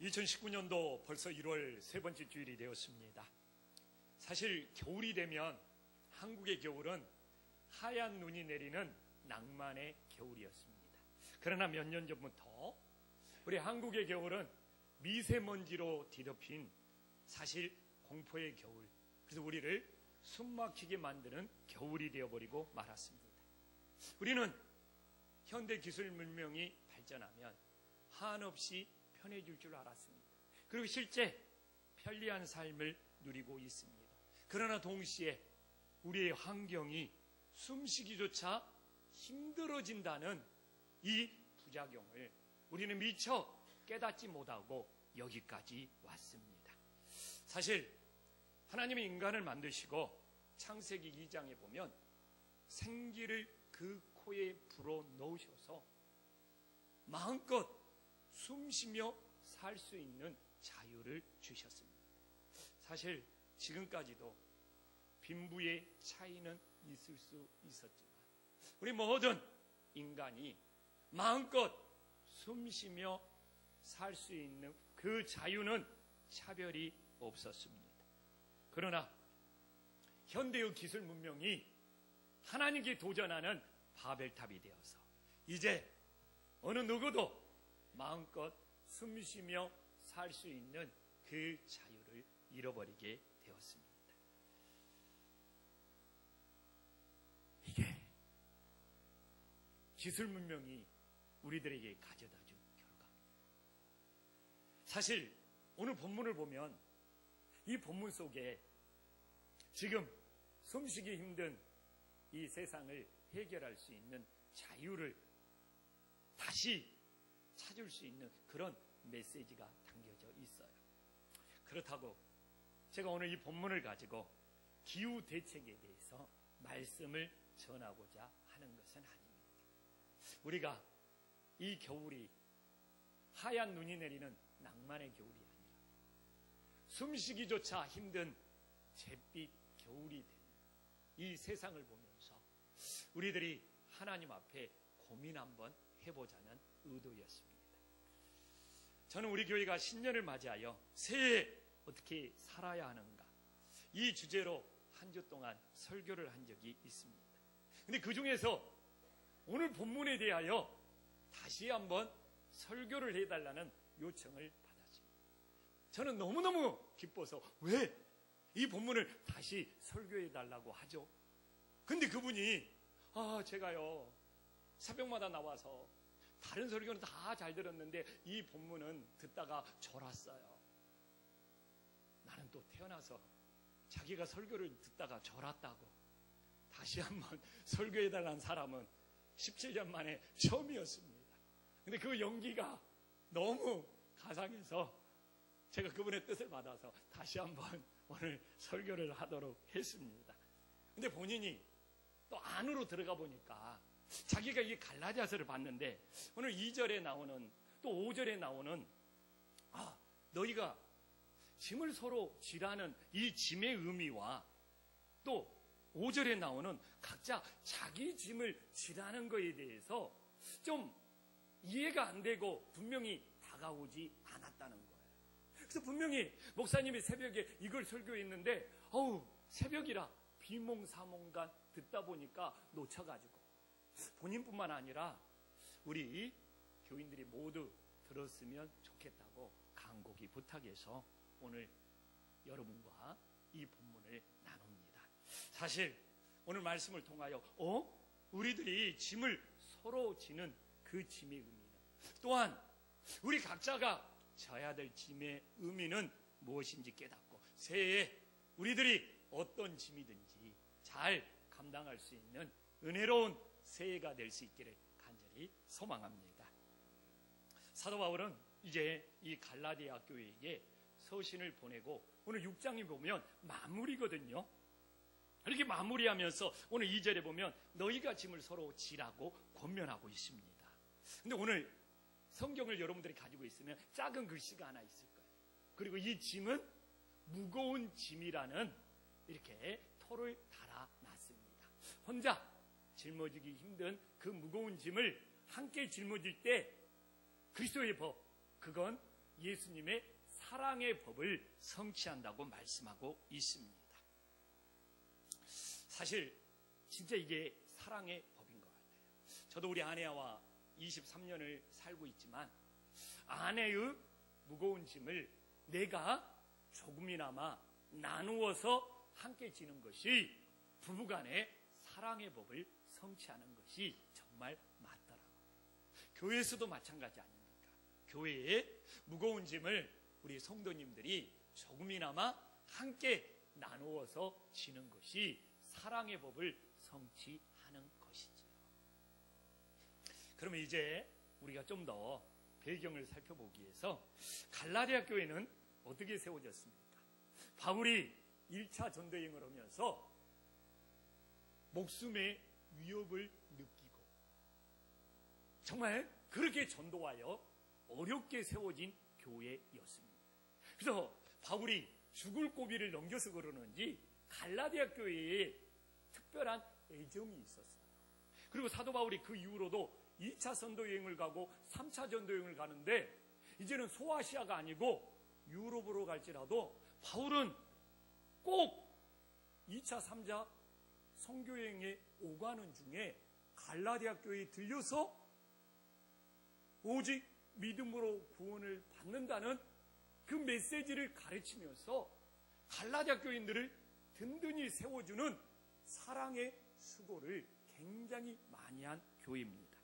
2019년도 벌써 1월 세 번째 주일이 되었습니다. 사실 겨울이 되면 한국의 겨울은 하얀 눈이 내리는 낭만의 겨울이었습니다. 그러나 몇 년 전부터 우리 한국의 겨울은 미세먼지로 뒤덮인 사실 공포의 겨울, 그래서 우리를 숨막히게 만드는 겨울이 되어버리고 말았습니다. 우리는 현대 기술 문명이 발전하면 한없이 편해질 줄 알았습니다. 그리고 실제 편리한 삶을 누리고 있습니다. 그러나 동시에 우리의 환경이 숨쉬기조차 힘들어진다는 이 부작용을 우리는 미처 깨닫지 못하고 여기까지 왔습니다. 사실 하나님이 인간을 만드시고 창세기 2장에 보면 생기를 그 코에 불어 넣으셔서 마음껏 숨쉬며 살 수 있는 자유를 주셨습니다. 사실 지금까지도 빈부의 차이는 있을 수 있었지만 우리 모든 인간이 마음껏 숨쉬며 살 수 있는 그 자유는 차별이 없었습니다. 그러나 현대의 기술 문명이 하나님께 도전하는 바벨탑이 되어서 이제 어느 누구도 마음껏 숨쉬며 살 수 있는 그 자유를 잃어버리게 되었습니다. 이게 기술 문명이 우리들에게 가져다준 결과입니다. 사실 오늘 본문을 보면 이 본문 속에 지금 숨쉬기 힘든 이 세상을 해결할 수 있는 자유를 다시 찾을 수 있는 그런 메시지가 담겨져 있어요. 그렇다고 제가 오늘 이 본문을 가지고 기후 대책에 대해서 말씀을 전하고자 하는 것은 아닙니다. 우리가 이 겨울이 하얀 눈이 내리는 낭만의 겨울이 아니라 숨쉬기조차 힘든 잿빛 겨울이 된 이 세상을 보면서 우리들이 하나님 앞에 고민 한번 해보자는 의도였습니다. 저는 우리 교회가 신년을 맞이하여 새해 어떻게 살아야 하는가 이 주제로 한 주 동안 설교를 한 적이 있습니다. 근데 그 중에서 오늘 본문에 대하여 다시 한번 설교를 해달라는 요청을 받았습니다. 저는 너무너무 기뻐서 왜 이 본문을 다시 설교해달라고 하죠? 근데 그분이 제가요 새벽마다 나와서 다른 설교는 다 잘 들었는데 이 본문은 듣다가 졸았어요. 나는 또 태어나서 자기가 설교를 듣다가 졸았다고 다시 한번 설교해달라는 사람은 17년 만에 처음이었습니다. 근데 그 용기가 너무 가상해서 제가 그분의 뜻을 받아서 다시 한번 오늘 설교를 하도록 했습니다. 근데 본인이 또 안으로 들어가 보니까 자기가 이 갈라디아서를 봤는데 오늘 2절에 나오는 또 5절에 나오는 너희가 짐을 서로 지라는 이 짐의 의미와 또 5절에 나오는 각자 자기 짐을 지라는 것에 대해서 좀 이해가 안 되고 분명히 다가오지 않았다는 거예요. 그래서 분명히 목사님이 새벽에 이걸 설교했는데 새벽이라 비몽사몽간 듣다 보니까 놓쳐가지고 본인뿐만 아니라 우리 교인들이 모두 들었으면 좋겠다고 간곡히 부탁해서 오늘 여러분과 이 본문을 나눕니다. 사실 오늘 말씀을 통하여 우리들이 짐을 서로 지는 그 짐의 의미는 또한 우리 각자가 져야 될 짐의 의미는 무엇인지 깨닫고 새해에 우리들이 어떤 짐이든지 잘 감당할 수 있는 은혜로운 새해가 될 수 있기를 간절히 소망합니다. 사도 바울은 이제 이 갈라디아 교회에게 서신을 보내고 오늘 6장에 보면 마무리거든요. 이렇게 마무리하면서 오늘 2절에 보면 너희가 짐을 서로 지라고 권면하고 있습니다. 근데 오늘 성경을 여러분들이 가지고 있으면 작은 글씨가 하나 있을 거예요. 그리고 이 짐은 무거운 짐이라는 이렇게 토를 달아놨습니다. 혼자 짊어지기 힘든 그 무거운 짐을 함께 짊어질 때 그리스도의 법, 그건 예수님의 사랑의 법을 성취한다고 말씀하고 있습니다. 사실 진짜 이게 사랑의 법인 것 같아요. 저도 우리 아내와 23년을 살고 있지만 아내의 무거운 짐을 내가 조금이나마 나누어서 함께 지는 것이 부부간의 사랑의 법을 성취하는 것이 정말 맞더라고요. 교회에서도 마찬가지 아닙니까? 교회에 무거운 짐을 우리 성도님들이 조금이나마 함께 나누어서 지는 것이 사랑의 법을 성취하는 것이지요. 그러면 이제 우리가 좀 더 배경을 살펴보기 위해서 갈라디아 교회는 어떻게 세워졌습니까? 바울이 1차 전도여행을 하면서 목숨의 위협을 느끼고 정말 그렇게 전도하여 어렵게 세워진 교회였습니다. 그래서 바울이 죽을 고비를 넘겨서 그러는지 갈라디아 교회에 특별한 애정이 있었어요. 그리고 사도 바울이 그 이후로도 2차 전도여행을 가고 3차 전도여행을 가는데 이제는 소아시아가 아니고 유럽으로 갈지라도 바울은 꼭 2차, 3차 선교여행에 오가는 중에 갈라디아 교회에 들려서 오직 믿음으로 구원을 받는다는 그 메시지를 가르치면서 갈라디아 교인들을 든든히 세워주는 사랑의 수고를 굉장히 많이 한 교회입니다.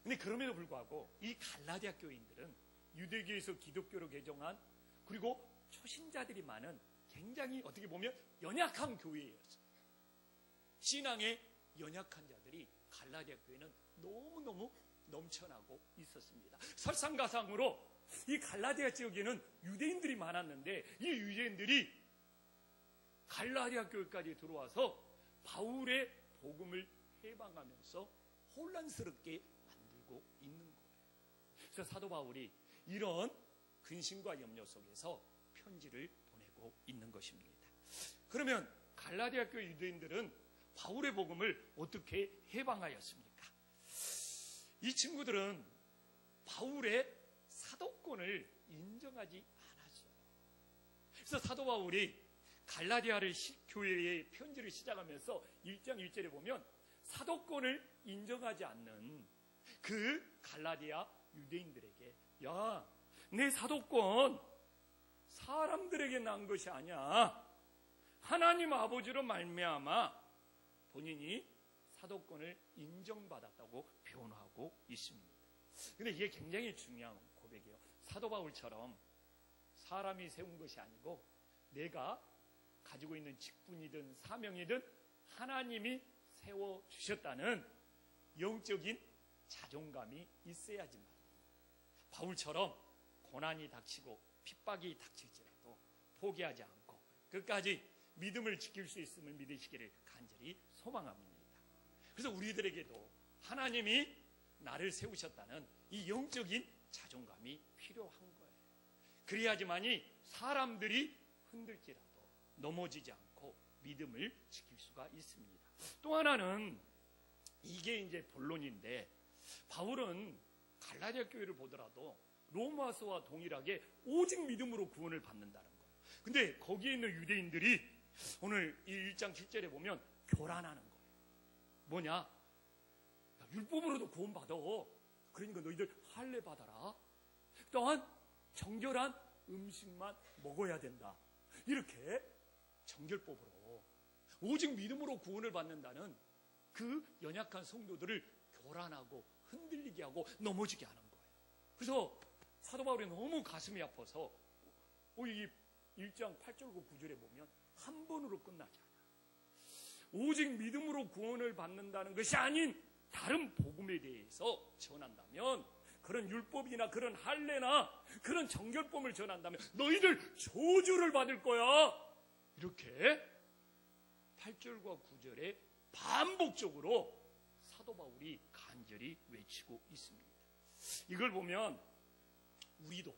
근데 그럼에도 불구하고 이 갈라디아 교인들은 유대교에서 기독교로 개종한 그리고 초신자들이 많은 굉장히 어떻게 보면 연약한 교회였어요. 신앙에 연약한 자들이 갈라디아 교회는 너무너무 넘쳐나고 있었습니다. 설상가상으로 이 갈라디아 지역에는 유대인들이 많았는데 이 유대인들이 갈라디아 교회까지 들어와서 바울의 복음을 해방하면서 혼란스럽게 만들고 있는 거예요. 그래서 사도 바울이 이런 근심과 염려 속에서 편지를 보내고 있는 것입니다. 그러면 갈라디아 교회 유대인들은 바울의 복음을 어떻게 해방하였습니까? 이 친구들은 바울의 사도권을 인정하지 않았어요. 그래서 사도 바울이 갈라디아를 교회의 편지를 시작하면서 1장 1절에 보면 사도권을 인정하지 않는 그 갈라디아 유대인들에게 야, 내 사도권 사람들에게 난 것이 아니야. 하나님 아버지로 말미암아 본인이 사도권을 인정받았다고 표현하고 있습니다. 그런데 이게 굉장히 중요한 고백이에요. 사도 바울처럼 사람이 세운 것이 아니고 내가 가지고 있는 직분이든 사명이든 하나님이 세워주셨다는 영적인 자존감이 있어야지만 바울처럼 고난이 닥치고 핍박이 닥칠지라도 포기하지 않고 끝까지 믿음을 지킬 수 있음을 믿으시기를 간절히 소망합니다. 그래서 우리들에게도 하나님이 나를 세우셨다는 이 영적인 자존감이 필요한 거예요. 그래야지만이 사람들이 흔들지라도 넘어지지 않고 믿음을 지킬 수가 있습니다. 또 하나는 이게 이제 본론인데 바울은 갈라디아 교회를 보더라도 로마서와 동일하게 오직 믿음으로 구원을 받는다는 거예요. 근데 거기에 있는 유대인들이 오늘 이 1장 7절에 보면 교란하는 거예요. 뭐냐? 야, 율법으로도 구원받아. 그러니까 너희들 할례 받아라. 또한 정결한 음식만 먹어야 된다. 이렇게 정결법으로 오직 믿음으로 구원을 받는다는 그 연약한 성도들을 교란하고 흔들리게 하고 넘어지게 하는 거예요. 그래서 사도 바울이 너무 가슴이 아파서 이 1장 8절과 9절에 보면 한 번으로 끝나지 않아. 오직 믿음으로 구원을 받는다는 것이 아닌 다른 복음에 대해서 전한다면 그런 율법이나 그런 할례나 그런 정결법을 전한다면 너희들 저주를 받을 거야. 이렇게 8절과 9절에 반복적으로 사도 바울이 간절히 외치고 있습니다. 이걸 보면 우리도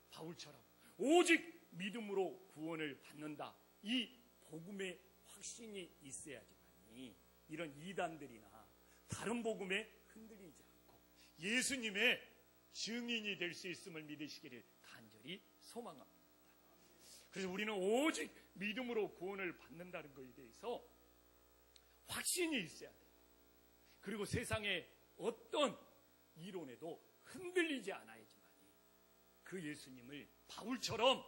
바울처럼 오직 믿음으로 구원을 받는다. 이 복음의 확신이 있어야지만이 이런 이단들이나 다른 복음에 흔들리지 않고 예수님의 증인이 될 수 있음을 믿으시기를 간절히 소망합니다. 그래서 우리는 오직 믿음으로 구원을 받는다는 것에 대해서 확신이 있어야 돼요. 그리고 세상의 어떤 이론에도 흔들리지 않아야지만 그 예수님을 바울처럼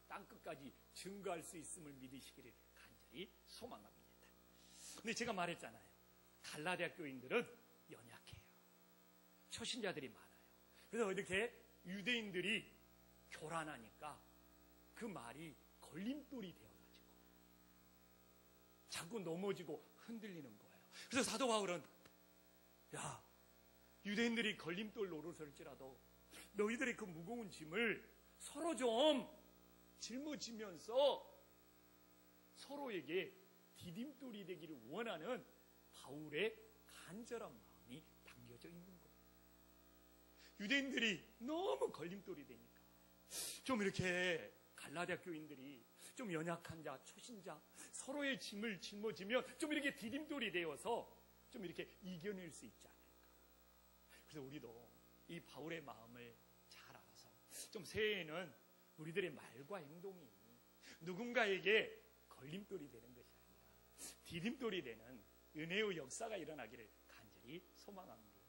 땅끝까지 증거할 수 있음을 믿으시기를 간절히 소망합니다. 근데 제가 말했잖아요. 갈라디아 교인들은 연약해요. 초신자들이 많아요. 그래서 이렇게 유대인들이 교란하니까 그 말이 걸림돌이 되어가지고 자꾸 넘어지고 흔들리는 거예요. 그래서 사도 바울은 야, 유대인들이 걸림돌 노릇할지라도 너희들의 그 무거운 짐을 서로 좀 짊어지면서 서로에게 디딤돌이 되기를 원하는 바울의 간절한 마음이 담겨져 있는 거예요. 유대인들이 너무 걸림돌이 되니까 좀 이렇게 갈라디아 교인들이 좀 연약한 자, 초신자, 서로의 짐을 짊어지면 좀 이렇게 디딤돌이 되어서 좀 이렇게 이겨낼 수 있지 않을까. 그래서 우리도 이 바울의 마음을 잘 알아서 좀 새해에는 우리들의 말과 행동이 누군가에게 걸림돌이 되는 것이 아니라 디딤돌이 되는 은혜의 역사가 일어나기를 간절히 소망합니다.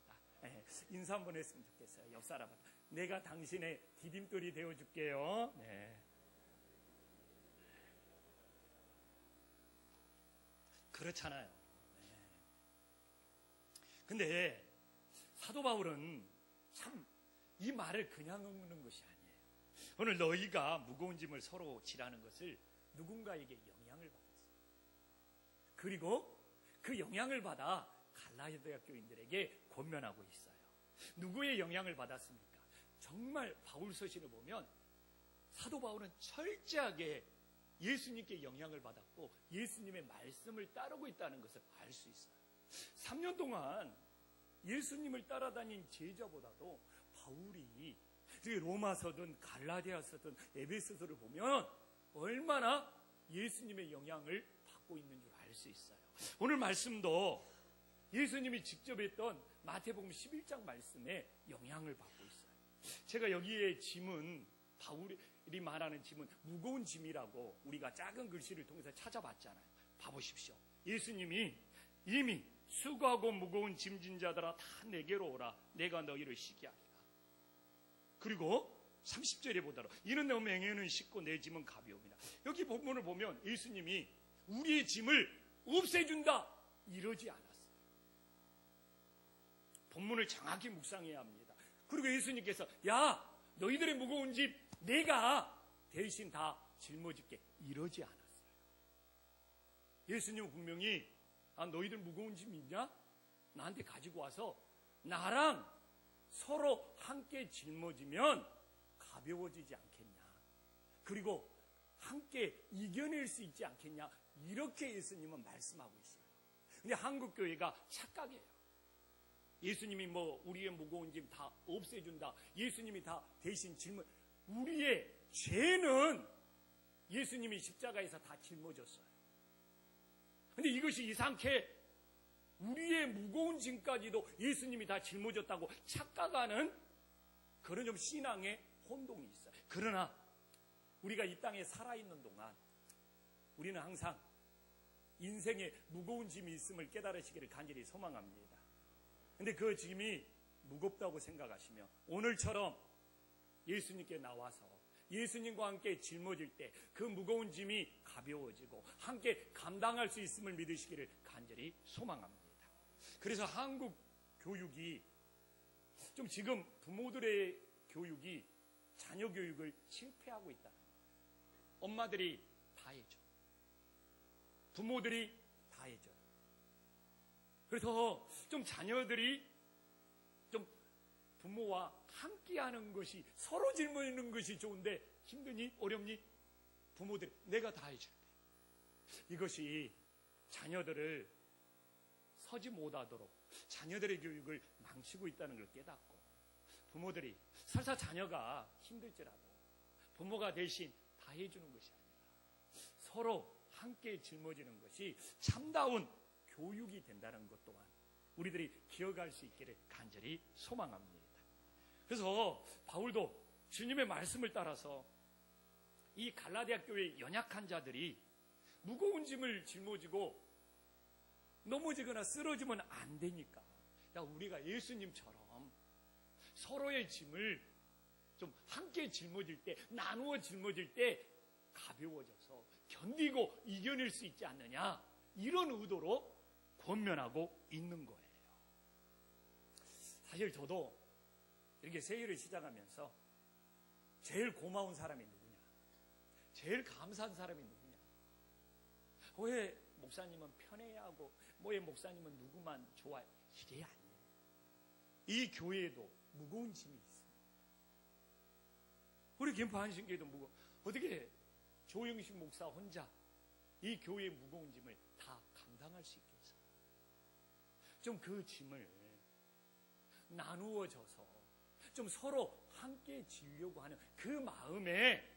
네, 인사 한번 했으면 좋겠어요. 옆 사람한테 내가 당신의 디딤돌이 되어줄게요. 네. 그렇잖아요. 네. 근데 사도 바울은 참 이 말을 그냥 읽는 것이 아니에요. 오늘 너희가 무거운 짐을 서로 지라는 것을 누군가에게 영향을 받았어요. 그리고 그 영향을 받아 갈라디아 교인들에게 권면하고 있어요. 누구의 영향을 받았습니까? 정말 바울 서신을 보면 사도 바울은 철저하게 예수님께 영향을 받았고 예수님의 말씀을 따르고 있다는 것을 알 수 있어요. 3년 동안 예수님을 따라다닌 제자보다도 바울이 로마서든 갈라디아서든 에베소서를 보면 얼마나 예수님의 영향을 받고 있는 줄 알 수 있어요. 오늘 말씀도 예수님이 직접 했던 마태복음 11장 말씀에 영향을 받고 있어요. 제가 여기에 짐은 바울이 말하는 짐은 무거운 짐이라고 우리가 작은 글씨를 통해서 찾아봤잖아요. 봐보십시오. 예수님이 이미 수고하고 무거운 짐진 자들아 다 내게로 오라. 내가 너희를 쉬게 하리라. 그리고 30절에 보더라. 이는 내 맹에는 쉽고 내 짐은 가벼움이라. 여기 본문을 보면 예수님이 우리의 짐을 없애준다 이러지 않았어요. 본문을 정확히 묵상해야 합니다. 그리고 예수님께서 야 너희들의 무거운 짐 내가 대신 다 짊어질게 이러지 않았어요. 예수님은 분명히 너희들 무거운 짐 있냐? 나한테 가지고 와서 나랑 서로 함께 짊어지면 가벼워지지 않겠냐? 그리고 함께 이겨낼 수 있지 않겠냐? 이렇게 예수님은 말씀하고 있어요. 근데 한국 교회가 착각이에요. 예수님이 우리의 무거운 짐 다 없애준다. 예수님이 다 대신 우리의 죄는 예수님이 십자가에서 다 짊어졌어요. 근데 이것이 이상하게 우리의 무거운 짐까지도 예수님이 다 짊어졌다고 착각하는 그런 좀 신앙의 혼동이 있어요. 그러나 우리가 이 땅에 살아있는 동안 우리는 항상 인생에 무거운 짐이 있음을 깨달으시기를 간절히 소망합니다. 근데 그 짐이 무겁다고 생각하시며 오늘처럼 예수님께 나와서 예수님과 함께 짊어질 때 그 무거운 짐이 가벼워지고 함께 감당할 수 있음을 믿으시기를 간절히 소망합니다. 그래서 한국 교육이 좀 지금 부모들의 교육이 자녀 교육을 실패하고 있다는 거예요. 엄마들이 다 해줘. 부모들이 다 해줘요. 그래서 좀 자녀들이 좀 부모와 함께하는 것이 서로 짊어지는 것이 좋은데 힘드니 어렵니? 부모들이 내가 다 해줄게. 이것이 자녀들을 서지 못하도록 자녀들의 교육을 망치고 있다는 걸 깨닫고 부모들이 설사 자녀가 힘들지라도 부모가 대신 다 해주는 것이 아니라 서로 함께 짊어지는 것이 참다운 교육이 된다는 것 또한 우리들이 기억할 수 있기를 간절히 소망합니다. 그래서 바울도 주님의 말씀을 따라서 이 갈라디아 교회의 연약한 자들이 무거운 짐을 짊어지고 넘어지거나 쓰러지면 안 되니까, 야, 우리가 예수님처럼 서로의 짐을 좀 함께 짊어질 때, 나누어 짊어질 때 가벼워져서 견디고 이겨낼 수 있지 않느냐, 이런 의도로 권면하고 있는 거예요. 사실 저도 이렇게 새해를 시작하면서 제일 고마운 사람이 누구냐, 제일 감사한 사람이 누구냐, 왜 목사님은 편해야 하고 왜 목사님은 누구만 좋아해, 이게 아니에요. 이 교회에도 무거운 짐이 있습니다. 우리 김포 한신교회도 무거워. 어떻게 조영식 목사 혼자 이 교회의 무거운 짐을 다 감당할 수 있겠어요? 좀 그 짐을 나누어져서 좀 서로 함께 지려고 하는 그 마음에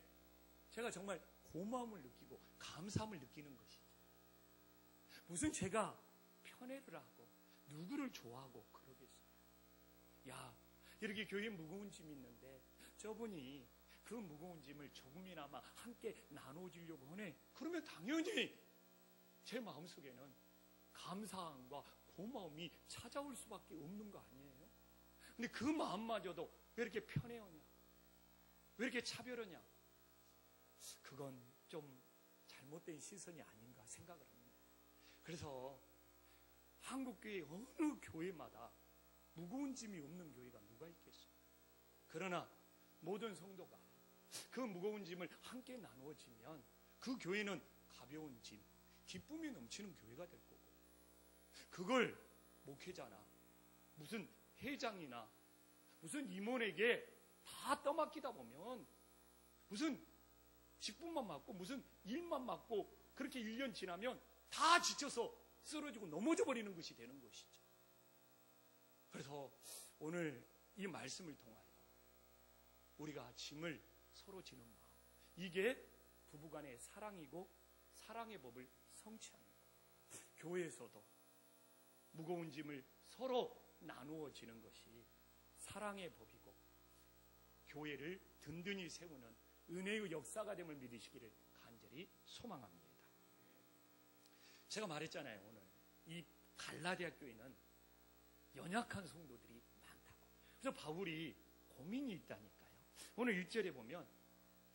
제가 정말 고마움을 느끼고 감사함을 느끼는 것이죠. 무슨 제가 편애를 하고 누구를 좋아하고 그러겠어요? 야, 이렇게 교회에 무거운 짐이 있는데 저분이 그 무거운 짐을 조금이나마 함께 나눠주려고 하네. 그러면 당연히 제 마음속에는 감사함과 고마움이 찾아올 수밖에 없는 거 아니에요? 근데 그 마음마저도 왜 이렇게 편해하냐? 왜 이렇게 차별하냐? 그건 좀 잘못된 시선이 아닌가 생각을 합니다. 그래서 한국교회 어느 교회마다 무거운 짐이 없는 교회가 누가 있겠습니까? 그러나 모든 성도가 그 무거운 짐을 함께 나누어지면 그 교회는 가벼운 짐, 기쁨이 넘치는 교회가 될 거고, 그걸 목회자나 무슨 회장이나 무슨 임원에게 다 떠맡기다 보면 무슨 직분만 맡고 무슨 일만 맡고 그렇게 1년 지나면 다 지쳐서 쓰러지고 넘어져 버리는 것이 되는 것이죠. 그래서 오늘 이 말씀을 통하여 우리가 짐을 서로 지는 마음, 이게 부부간의 사랑이고 사랑의 법을 성취하는 것. 교회에서도 무거운 짐을 서로 나누어 지는 것이 사랑의 법이고 교회를 든든히 세우는 은혜의 역사가 됨을 믿으시기를 간절히 소망합니다. 제가 말했잖아요. 오늘 이 갈라디아 교회는 연약한 성도들이 많다고. 그래서 바울이 고민이 있다니까요. 오늘 1절에 보면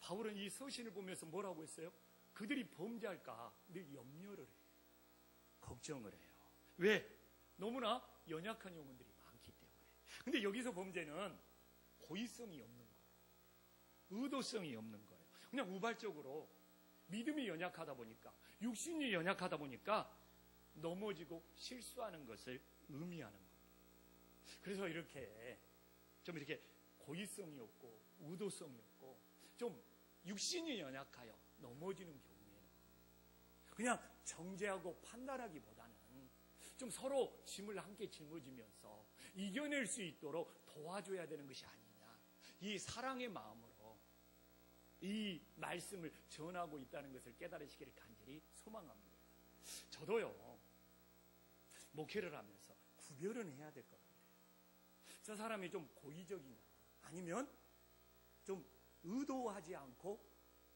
바울은 이 서신을 보면서 뭐라고 했어요? 그들이 범죄할까 늘 염려를 해요. 걱정을 해요. 왜? 너무나 연약한 영혼들이 많기 때문에. 근데 여기서 범죄는 고의성이 없는 거예요. 의도성이 없는 거예요. 그냥 우발적으로 믿음이 연약하다 보니까, 육신이 연약하다 보니까 넘어지고 실수하는 것을 의미하는 거예요. 그래서 이렇게 좀 이렇게 고의성이 없고 의도성이 없고 좀 육신이 연약하여 넘어지는 경우에는 그냥 정죄하고 판단하기보다는 좀 서로 짐을 함께 짊어지면서 이겨낼 수 있도록 도와줘야 되는 것이 아니냐, 이 사랑의 마음으로 이 말씀을 전하고 있다는 것을 깨달으시기를 간절히 소망합니다. 저도요, 목회를 하면서 구별은 해야 될 것 같아요. 저 사람이 좀 고의적이냐 아니면 좀 의도하지 않고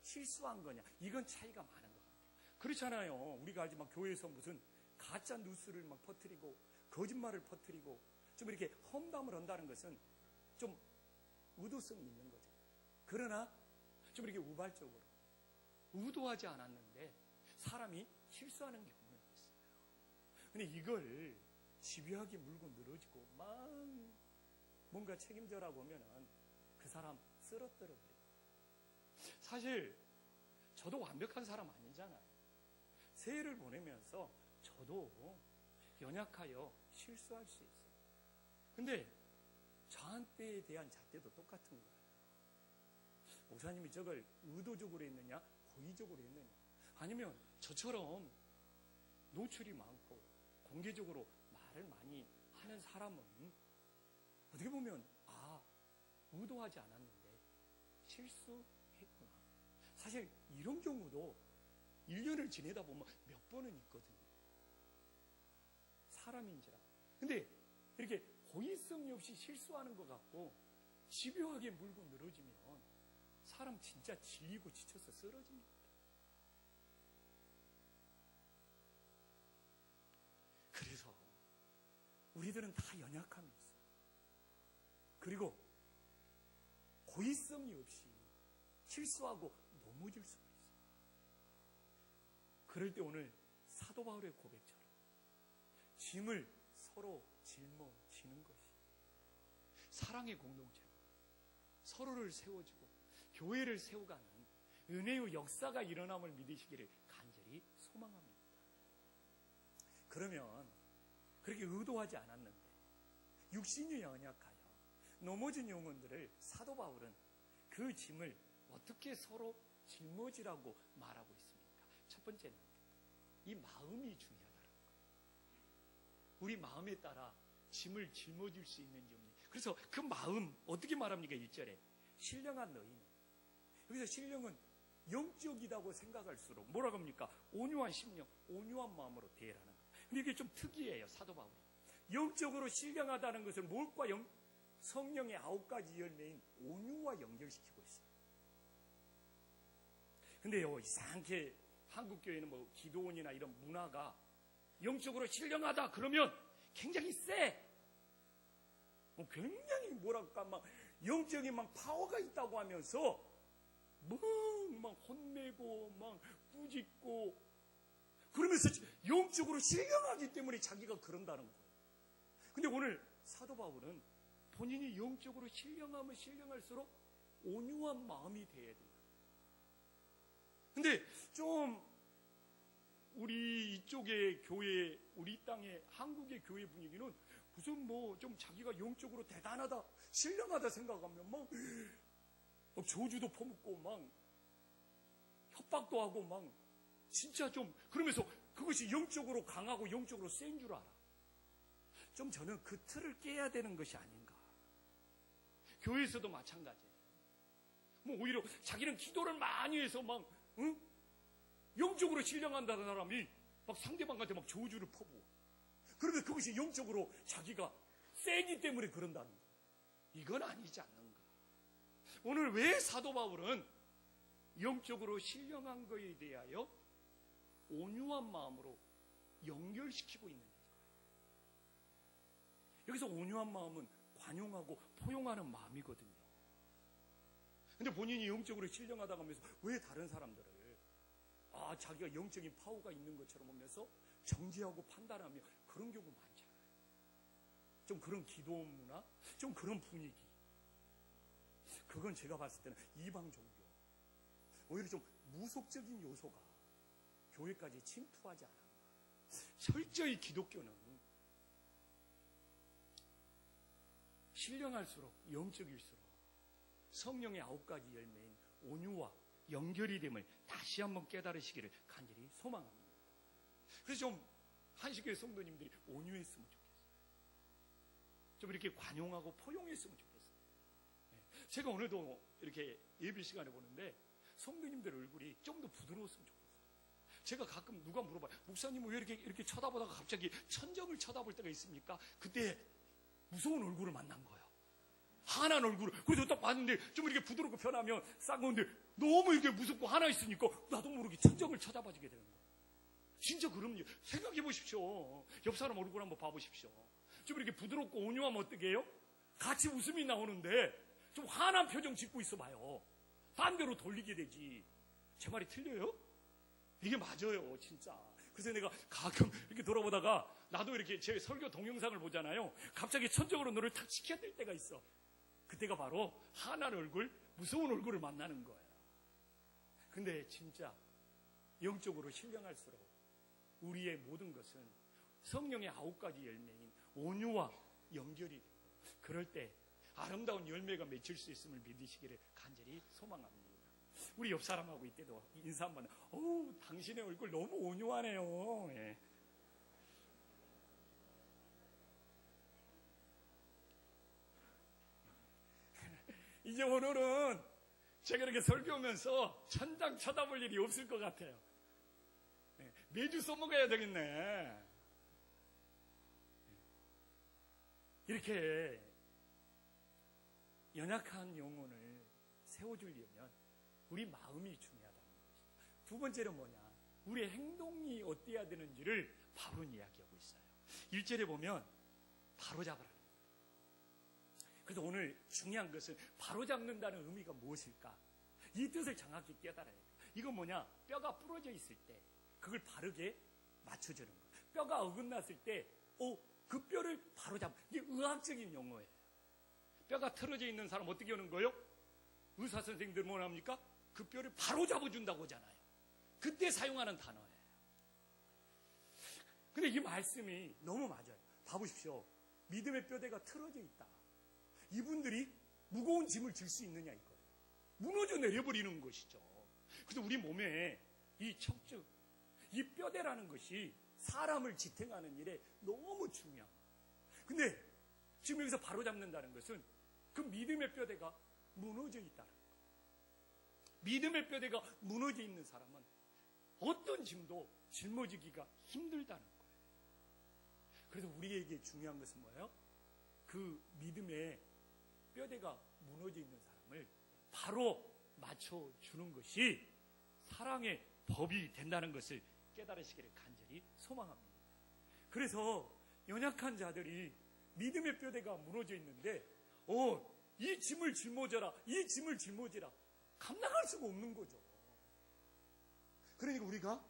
실수한 거냐, 이건 차이가 많은 것 같아요. 그렇잖아요. 우리가 알지만 교회에서 무슨 가짜 뉴스를 막 퍼뜨리고 거짓말을 퍼뜨리고 좀 이렇게 험담을 한다는 것은 좀 의도성이 있는 거잖아요. 그러나 좀 이렇게 우발적으로 의도하지 않았는데 사람이 실수하는 경우는 있어요. 근데 이걸 집요하게 물고 늘어지고 막 뭔가 책임져라고 하면은 그 사람 쓰러뜨려 버려요. 사실 저도 완벽한 사람 아니잖아요. 새해를 보내면서 저도 연약하여 실수할 수 있어요. 근데 저한테에 대한 잣대도 똑같은 거예요. 목사님이 저걸 의도적으로 했느냐 고의적으로 했느냐, 아니면 저처럼 노출이 많고 공개적으로 말을 많이 하는 사람은 어떻게 보면 의도하지 않았는데 실수했구나. 사실 이런 경우도 1년을 지내다 보면 몇 번은 있거든요. 사람인지라. 근데 이렇게 고의성이 없이 실수하는 것 같고 집요하게 물고 늘어지면 사람 진짜 질리고 지쳐서 쓰러집니다. 그래서 우리들은 다 연약함이 있어요. 그리고 고의성이 없이 실수하고 넘어질 수가 있어요. 그럴 때 오늘 사도 바울의 고백처럼 짐을 서로 짊어지는 것이 사랑의 공동체, 서로를 세워주고 교회를 세워가는 은혜의 역사가 일어남을 믿으시기를 간절히 소망합니다. 그러면 그렇게 의도하지 않았는데 육신이 연약하여 넘어진 영혼들을 사도 바울은 그 짐을 어떻게 서로 짊어지라고 말하고 있습니까? 첫 번째는 이 마음이 중요하다는 거예요. 우리 마음에 따라 짐을 짊어질 수 있는지 없는지. 그래서 그 마음 어떻게 말합니까? 1절에 신령한 너희는, 여기서 신령은 영적이라고 생각할수록 뭐라고 합니까? 온유한 심령, 온유한 마음으로 대하라는 거예요. 근데 이게 좀 특이해요. 사도 바울이 영적으로 신령하다는 것을 무엇과 성령의 9가지 열매인 온유와 연결시키고 있어요. 근데요, 이상하게 한국교회는 뭐 기도원이나 이런 문화가 영적으로 신령하다 그러면 굉장히 세. 굉장히 뭐랄까 막 영적인 막 파워가 있다고 하면서 막 혼내고 막 꾸짖고 그러면서 영적으로 신령하기 때문에 자기가 그런다는 거예요. 근데 오늘 사도 바울은 본인이 영적으로 신령하면 신령할수록 온유한 마음이 돼야 돼요. 근데 좀 우리 이쪽의 교회, 우리 땅의 한국의 교회 분위기는 무슨 뭐 좀 자기가 영적으로 대단하다, 신령하다 생각하면 막 저주도 퍼붓고 막 협박도 하고 막 진짜 좀 그러면서 그것이 영적으로 강하고 영적으로 센 줄 알아. 좀 저는 그 틀을 깨야 되는 것이 아닌가. 교회에서도 마찬가지예요. 뭐 오히려 자기는 기도를 많이 해서 막 영적으로 신령한다는 사람이 막 상대방한테 막 저주를 퍼부어. 그러면 그것이 영적으로 자기가 세기 때문에 그런다는 거예요. 이건 아니지 않는가. 오늘 왜 사도 바울은 영적으로 신령한 것에 대하여 온유한 마음으로 연결시키고 있는 거예요. 여기서 온유한 마음은 관용하고 포용하는 마음이거든요. 근데 본인이 영적으로 신령하다고 하면서 왜 다른 사람들을 자기가 영적인 파워가 있는 것처럼 보면서 정죄하고 판단하며 그런 경우 많잖아요. 좀 그런 기도 문화, 좀 그런 분위기. 그건 제가 봤을 때는 이방 종교, 오히려 좀 무속적인 요소가 교회까지 침투하지 않았나. 철저히 기독교는 신령할수록 영적일수록 성령의 9가지 열매인 온유와 연결이 됨을 다시 한번 깨달으시기를 간절히 소망합니다. 그래서 좀 한식교회 성도님들이 온유했으면 좋겠어요. 좀 이렇게 관용하고 포용했으면 좋겠어요. 제가 오늘도 이렇게 예배 시간에 보는데 성도님들 얼굴이 좀 더 부드러웠으면 좋겠어요. 제가 가끔 누가 물어봐요. 목사님은 왜 이렇게 쳐다보다가 갑자기 천정을 쳐다볼 때가 있습니까? 그때 무서운 얼굴을 만난 거예요. 환한 얼굴을. 그래서 딱 봤는데 좀 이렇게 부드럽고 편하면 싼 건데 너무 이렇게 무섭고 하나 있으니까 나도 모르게 천정을 쳐다봐주게 되는 거예요. 진짜 그럼요. 생각해 보십시오. 옆 사람 얼굴 한번 봐보십시오. 좀 이렇게 부드럽고 온유하면 어떻게 해요? 같이 웃음이 나오는데 좀 환한 표정 짓고 있어 봐요. 반대로 돌리게 되지. 제 말이 틀려요? 이게 맞아요, 진짜. 그래서 내가 가끔 이렇게 돌아보다가 나도 이렇게 제 설교 동영상을 보잖아요. 갑자기 천정으로 너를 탁 치켜들 때가 있어. 그때가 바로 환한 얼굴, 무서운 얼굴을 만나는 거예요. 근데 진짜 영적으로 신령할수록 우리의 모든 것은 성령의 9가지 열매인 온유와 연결이 되고 그럴 때 아름다운 열매가 맺힐 수 있음을 믿으시기를 간절히 소망합니다. 우리 옆 사람하고 이때도 인사 한번, 당신의 얼굴 너무 온유하네요. 예. 이제 오늘은 제가 이렇게 설교하면서 천장 쳐다볼 일이 없을 것 같아요. 예. 매주 써먹어야 되겠네. 이렇게 연약한 영혼을 세워주려면 우리 마음이 중요하다는 것이죠. 두 번째로 뭐냐? 우리의 행동이 어때야 되는지를 바울은 이야기하고 있어요. 1절에 보면 바로잡으라는 거예요. 그래서 오늘 중요한 것은 바로잡는다는 의미가 무엇일까? 이 뜻을 정확히 깨달아야 돼요. 이건 뭐냐? 뼈가 부러져 있을 때 그걸 바르게 맞춰주는 거예요. 뼈가 어긋났을 때 그 뼈를 바로잡는, 이게 의학적인 용어예요. 뼈가 틀어져 있는 사람 어떻게 하는 거예요? 의사 선생님들 뭐 합니까? 그 뼈를 바로 잡아준다고 하잖아요. 그때 사용하는 단어예요. 근데 이 말씀이 너무 맞아요. 봐보십시오. 믿음의 뼈대가 틀어져 있다. 이분들이 무거운 짐을 질 수 있느냐 이거예요. 무너져 내려버리는 것이죠. 그래서 우리 몸에 이 척추, 이 뼈대라는 것이 사람을 지탱하는 일에 너무 중요합니다. 근데 지금 여기서 바로잡는다는 것은 그 믿음의 뼈대가 무너져 있다는 거예요. 믿음의 뼈대가 무너져 있는 사람은 어떤 짐도 짊어지기가 힘들다는 거예요. 그래서 우리에게 중요한 것은 뭐예요? 그 믿음의 뼈대가 무너져 있는 사람을 바로 맞춰주는 것이 사랑의 법이 된다는 것을 깨달으시기를 간절히 소망합니다. 그래서 연약한 자들이 믿음의 뼈대가 무너져 있는데 이 짐을 짊어져라, 이 짐을 짊어지라, 감당할 수가 없는 거죠. 그러니까 우리가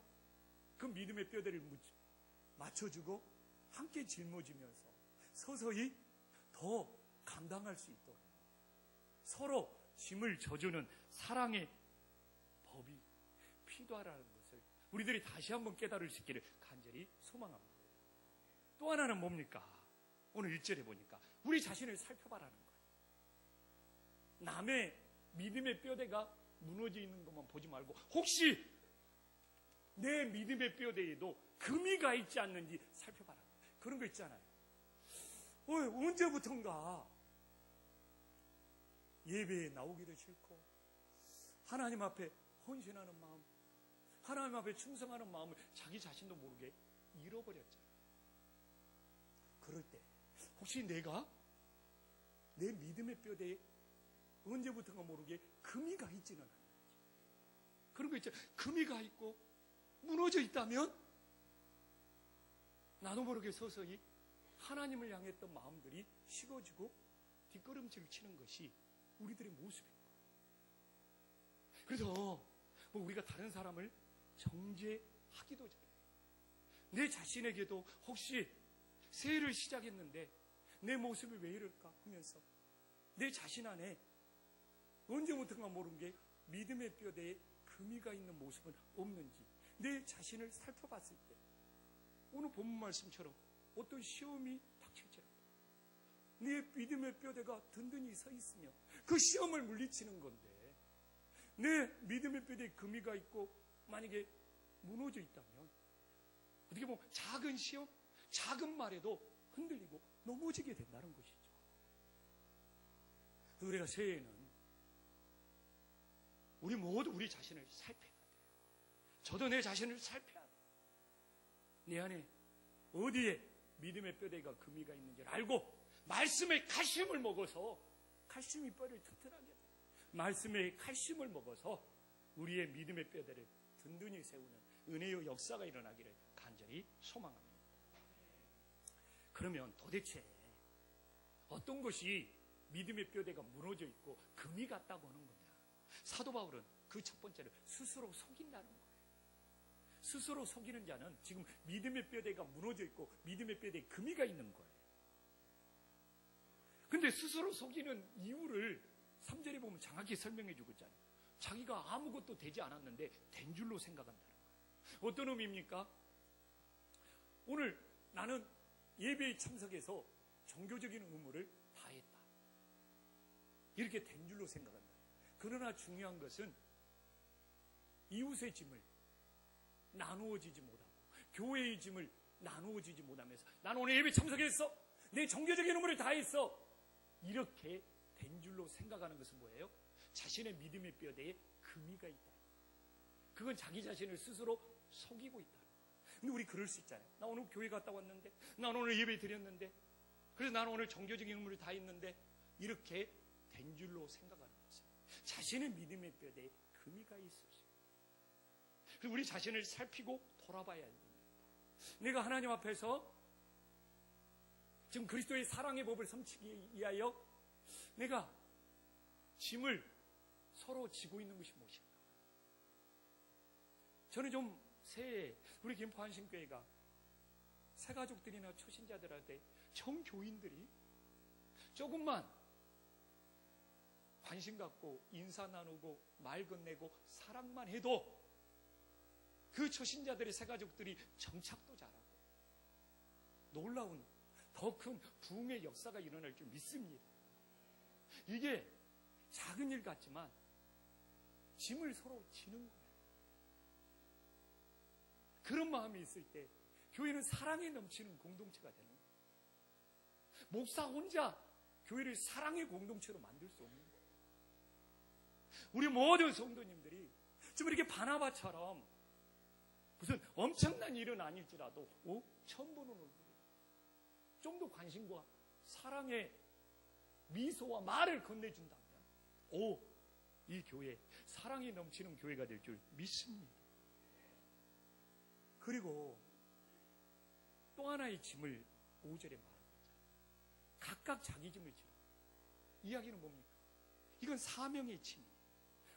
그 믿음의 뼈대를 맞춰주고 함께 짊어지면서 서서히 더 감당할 수 있도록 서로 짐을 져주는 사랑의 법이 필요하다는 것을 우리들이 다시 한번 깨달을 수 있기를 간절히 소망합니다. 또 하나는 뭡니까? 오늘 1절에 보니까 우리 자신을 살펴봐라는 거예요. 남의 믿음의 뼈대가 무너져 있는 것만 보지 말고 혹시 내 믿음의 뼈대에도 금이 가 있지 않는지 살펴봐라. 그런 거 있잖아요. 언제부턴가 예배에 나오기도 싫고 하나님 앞에 헌신하는 마음, 하나님 앞에 충성하는 마음을 자기 자신도 모르게 잃어버렸잖아요. 그럴 때 혹시 내가 내 믿음의 뼈대에 언제부턴가 모르게 금이 가 있지는 않는지, 그런 거 있잖아요. 금이 가 있고 무너져 있다면 나도 모르게 서서히 하나님을 향했던 마음들이 식어지고 뒷걸음질을 치는 것이 우리들의 모습입니다. 그래서 우리가 다른 사람을 정죄하기도 전에 내 자신에게도 혹시 새해를 시작했는데 내 모습이 왜 이럴까 하면서 내 자신 안에 언제부턴가 모르는 게 믿음의 뼈대에 금이가 있는 모습은 없는지 내 자신을 살펴봤을 때 오늘 본문 말씀처럼 어떤 시험이 닥칠지라도 내 믿음의 뼈대가 든든히 서 있으며 그 시험을 물리치는 건데 내 믿음의 뼈대에 금이가 있고 만약에 무너져 있다면 어떻게 보면 작은 시험, 작은 말에도 흔들리고 넘어지게 된다는 것이죠. 우리가 새해에는 우리 모두 우리 자신을 살펴야 돼요. 저도 내 자신을 살펴야 돼요. 내 안에 어디에 믿음의 뼈대가 금이가 있는지를 알고 말씀의 칼슘을 먹어서 칼슘이 뼈를 튼튼하게 돼요. 말씀의 칼슘을 먹어서 우리의 믿음의 뼈대를 든든히 세우는 은혜의 역사가 일어나기를 간절히 소망합니다. 그러면 도대체 어떤 것이 믿음의 뼈대가 무너져 있고 금이 갔다고 하는 거냐? 사도 바울은 그 첫 번째로 스스로 속인다는 거예요. 스스로 속이는 자는 지금 믿음의 뼈대가 무너져 있고 믿음의 뼈대에 금이가 있는 거예요. 근데 스스로 속이는 이유를 3절에 보면 정확히 설명해 주고 있잖아요. 자기가 아무것도 되지 않았는데 된 줄로 생각한다는 거예요. 어떤 의미입니까? 오늘 나는 예배에 참석해서 종교적인 의무를 다했다. 이렇게 된 줄로 생각한다. 그러나 중요한 것은 이웃의 짐을 나누어지지 못하고 교회의 짐을 나누어지지 못하면서 나는 오늘 예배 참석했어. 내 종교적인 의무를 다했어. 이렇게 된 줄로 생각하는 것은 뭐예요? 자신의 믿음의 뼈대에 금이가 있다. 그건 자기 자신을 스스로 속이고 있다. 근데 우리 그럴 수 있잖아요. 나 오늘 교회 갔다 왔는데, 나 오늘 예배 드렸는데, 그래서 나는 오늘 종교적인 의무를 다했는데, 이렇게 된 줄로 생각하는 것은 자신의 믿음의 뼈대에 금이 가 있습니다. 그리고 우리 자신을 살피고 돌아봐야 합니다. 내가 하나님 앞에서 지금 그리스도의 사랑의 법을 섬기기 위하여 내가 짐을 서로 지고 있는 것이 무엇인가? 저는 좀 새해 우리 김포한신교회가 새가족들이나 초신자들한테 청교인들이 조금만 관심 갖고 인사 나누고 말 건네고 사랑만 해도 그 초신자들의 새가족들이 정착도 잘하고 놀라운 더 큰 부흥의 역사가 일어날 줄 믿습니다. 이게 작은 일 같지만 짐을 서로 지는 거예요. 그런 마음이 있을 때 교회는 사랑에 넘치는 공동체가 되는 거예요. 목사 혼자 교회를 사랑의 공동체로 만들 수 없는 거예요. 우리 모든 성도님들이 지금 이렇게 바나바처럼 무슨 엄청난 일은 아닐지라도 처음 보는 얼굴이 좀 더 관심과 사랑의 미소와 말을 건네준다면 이 교회 사랑이 넘치는 교회가 될 줄 믿습니다. 그리고 또 하나의 짐을 5절에 말하고 있잖아요. 각각 자기 짐을 지라. 이야기는 뭡니까? 이건 사명의 짐이에요.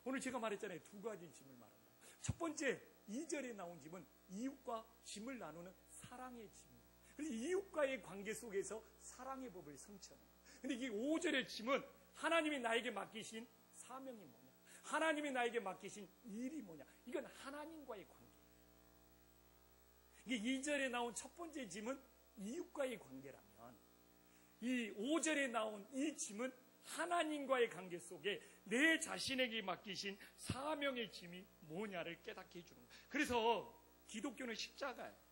오늘 제가 말했잖아요. 두 가지 짐을 말한다. 첫 번째 2절에 나온 짐은 이웃과 짐을 나누는 사랑의 짐이에요. 그래서 이웃과의 관계 속에서 사랑의 법을 성취하는 거예요. 근데 이 5절의 짐은 하나님이 나에게 맡기신 사명이 뭐냐? 하나님이 나에게 맡기신 일이 뭐냐? 이건 하나님과의 관계예요. 이게 2절에 나온 첫 번째 짐은 이웃과의 관계라면 이 5절에 나온 이 짐은 하나님과의 관계 속에 내 자신에게 맡기신 사명의 짐이 뭐냐를 깨닫게 해주는 거예요. 그래서 기독교는 십자가예요.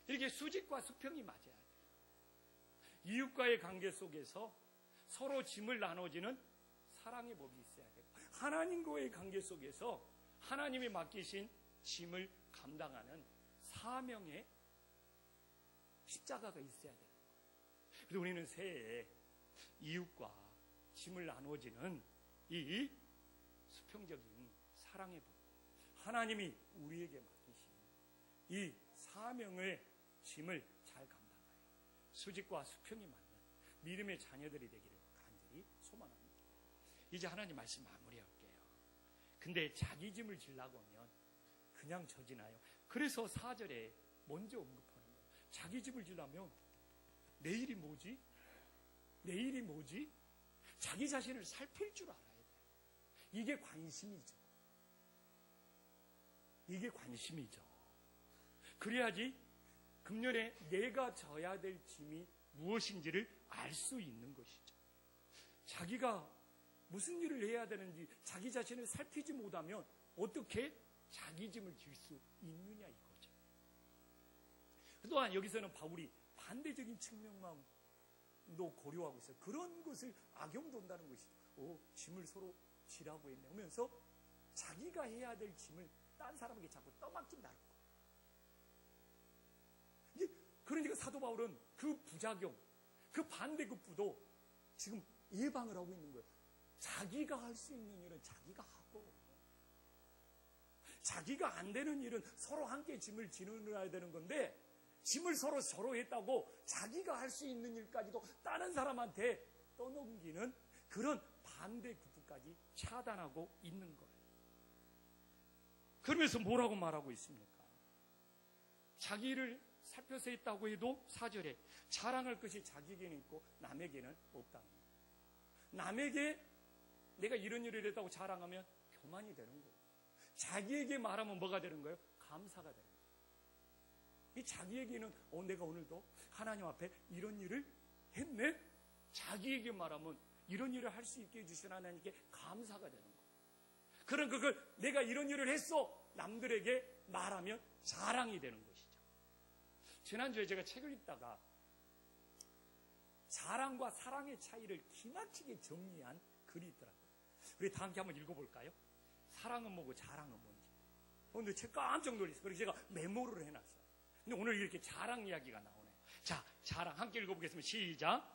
이렇게 수직과 수평이 맞아야 돼요. 이웃과의 관계 속에서 서로 짐을 나눠지는 사랑의 법이 있어야 되고 하나님과의 관계 속에서 하나님이 맡기신 짐을 감당하는 사명의 십자가가 있어야 되는 거예요. 그래서 우리는 새해에 이웃과 짐을 나눠지는 이 수평적인 사랑의 법, 하나님이 우리에게 맡기신 이 사명의 짐을 잘 감당하여 수직과 수평이 맞는 믿음의 자녀들이 되기를 간절히 소망합니다. 이제 하나님 말씀 마무리할게요. 근데 자기 짐을 지려고 하면 그냥 져지나요? 그래서 4절에 먼저 언급하는 거예요. 자기 짐을 지려면 내일이 뭐지? 내일이 뭐지? 자기 자신을 살필 줄 알아야 돼요. 이게 관심이죠. 이게 관심이죠. 그래야지 금년에 내가 져야 될 짐이 무엇인지를 알 수 있는 것이죠. 자기가 무슨 일을 해야 되는지 자기 자신을 살피지 못하면 어떻게 자기 짐을 질 수 있느냐 이거죠. 또한 여기서는 바울이 반대적인 측면만도 고려하고 있어요. 그런 것을 악용돈다는 것이죠. 짐을 서로 지라고 했네 하면서 자기가 해야 될 짐을 딴 사람에게 자꾸 떠맡긴다는 거예요. 그러니까 사도 바울은 그 부작용, 그 반대급부도 지금 예방을 하고 있는 거예요. 자기가 할 수 있는 일은 자기가 하고 자기가 안 되는 일은 서로 함께 짐을 지느야 되는 건데 짐을 서로 했다고 자기가 할 수 있는 일까지도 다른 사람한테 떠넘기는 그런 반대급부까지 차단하고 있는 거예요. 그러면서 뭐라고 말하고 있습니까? 자기를 살펴서 했다고 해도 4절에 자랑할 것이 자기에게는 있고 남에게는 없다는 거예요. 남에게 내가 이런 일을 했다고 자랑하면 교만이 되는 거고 자기에게 말하면 뭐가 되는 거예요? 감사가 되는 거예요. 이 자기에게는 내가 오늘도 하나님 앞에 이런 일을 했네? 자기에게 말하면 이런 일을 할 수 있게 해주신 하나님께 감사가 되는 거예요. 그럼 그걸 내가 이런 일을 했어 남들에게 말하면 자랑이 되는 것이죠. 지난주에 제가 책을 읽다가 자랑과 사랑의 차이를 기막히게 정리한 글이 있더라고요. 우리 다 함께 한번 읽어볼까요? 사랑은 뭐고 자랑은 뭔지. 근데 책 깜짝 놀랐어요. 그래서 제가 메모를 해놨어요. 근데 오늘 이렇게 자랑 이야기가 나오네요. 자, 자랑 함께 읽어보겠습니다. 시작.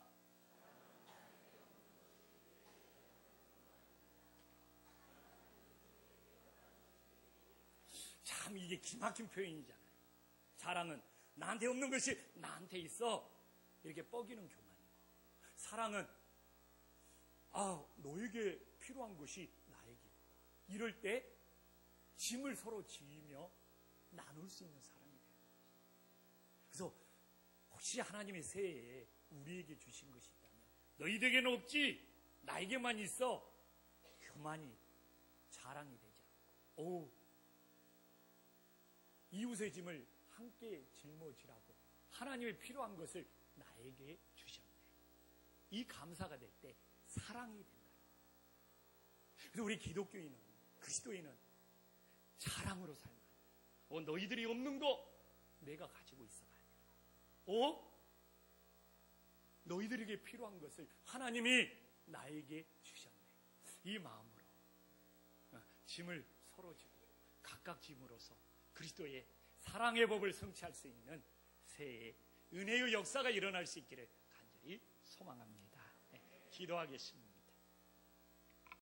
참 이게 기막힌 표현이잖아요. 자랑은 나한테 없는 것이 나한테 있어. 이렇게 뻐기는 교만이고, 사랑은 너에게 필요한 것이 나에게 있다. 이럴 때 짐을 서로 지으며 나눌 수 있는 사랑이 되는 거죠. 그래서 혹시 하나님의 새해에 우리에게 주신 것이 있다면 너희에게는 없지 나에게만 있어. 교만이 자랑이 되지 않고 이웃의 짐을 함께 짊어지라고 하나님의 필요한 것을 나에게 주셨네. 이 감사가 될 때 사랑이 된다. 그래서 우리 기독교인은, 그리스도인은 자랑으로 살면 안 돼. 너희들이 없는 거 내가 가지고 있어가 아니라 너희들에게 필요한 것을 하나님이 나에게 주셨네. 이 마음으로 짐을 서로 지고 각각 짐으로써 그리스도의 사랑의 법을 성취할 수 있는 새해 은혜의 역사가 일어날 수 있기를 간절히 소망합니다. 기도하겠습니다.